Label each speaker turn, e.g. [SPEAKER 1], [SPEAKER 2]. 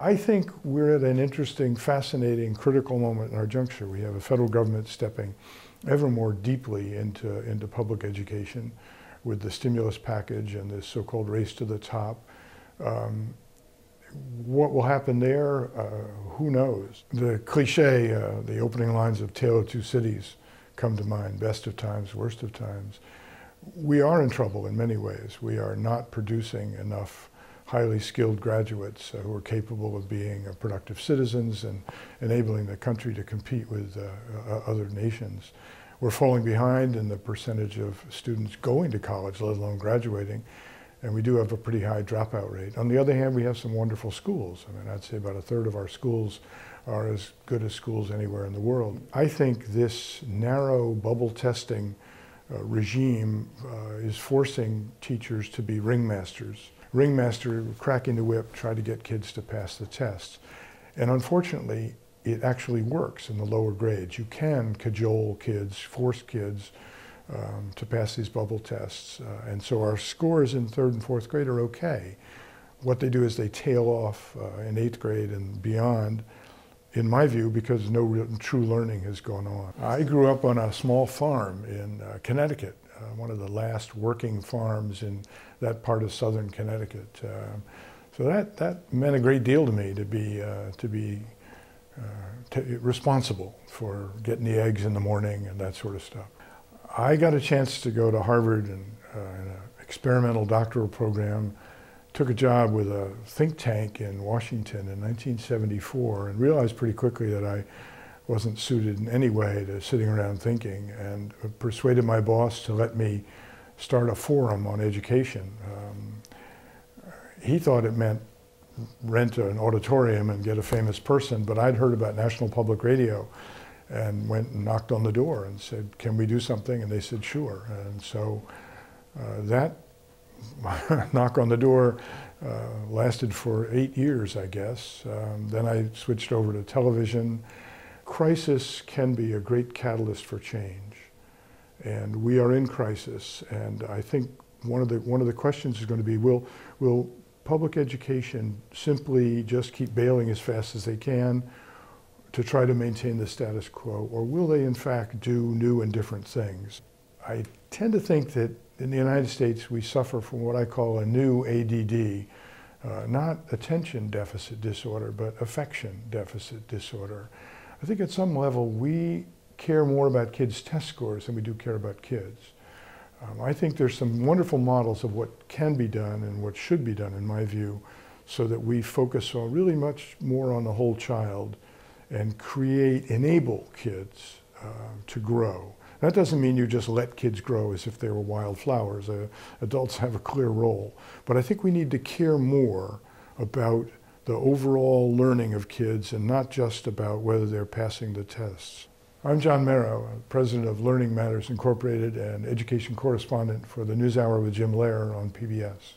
[SPEAKER 1] I think we're at an interesting, fascinating, critical moment in our juncture. We have a federal government stepping ever more deeply into public education with the stimulus package and this so-called race to the top. What will happen there, who knows? The cliche, the opening lines of Tale of Two Cities come to mind, best of times, worst of times. We are in trouble in many ways. We are not producing enough highly skilled graduates who are capable of being productive citizens and enabling the country to compete with other nations. We're falling behind in the percentage of students going to college, let alone graduating, and we do have a pretty high dropout rate. On the other hand, we have some wonderful schools. I mean, I'd say about a third of our schools are as good as schools anywhere in the world. I think this narrow bubble testing regime is forcing teachers to be ringmasters. Ringmaster, cracking the whip, try to get kids to pass the tests. And unfortunately, it actually works in the lower grades. You can cajole kids, force kids to pass these bubble tests. And so our scores in third and fourth grade are okay. What they do is they tail off in eighth grade and beyond, in my view, because no real true learning has gone on. I grew up on a small farm in Connecticut, one of the last working farms in that part of southern Connecticut. So that meant a great deal to me, to be responsible for getting the eggs in the morning and that sort of stuff. I got a chance to go to Harvard and in an experimental doctoral program, took a job with a think tank in Washington in 1974 and realized pretty quickly that I wasn't suited in any way to sitting around thinking, and persuaded my boss to let me start a forum on education. He thought it meant rent an auditorium and get a famous person, but I'd heard about National Public Radio and went and knocked on the door and said, can we do something? And they said, sure. And so that knock on the door lasted for 8 years, I guess. Then I switched over to television. Crisis can be a great catalyst for change, and we are in crisis. And I think one of the questions is going to be, will public education simply just keep bailing as fast as they can to try to maintain the status quo, or will they in fact do new and different things? I tend to think that in the United States we suffer from what I call a new ADD, not attention deficit disorder, but affection deficit disorder. I think at some level we care more about kids' test scores than we do care about kids. I think there's some wonderful models of what can be done and what should be done, in my view, so that we focus on really much more on the whole child and enable kids to grow. That doesn't mean you just let kids grow as if they were wildflowers. Adults have a clear role. But I think we need to care more about the overall learning of kids and not just about whether they're passing the tests. I'm John Merrow, president of Learning Matters Incorporated and education correspondent for the NewsHour with Jim Lehrer on PBS.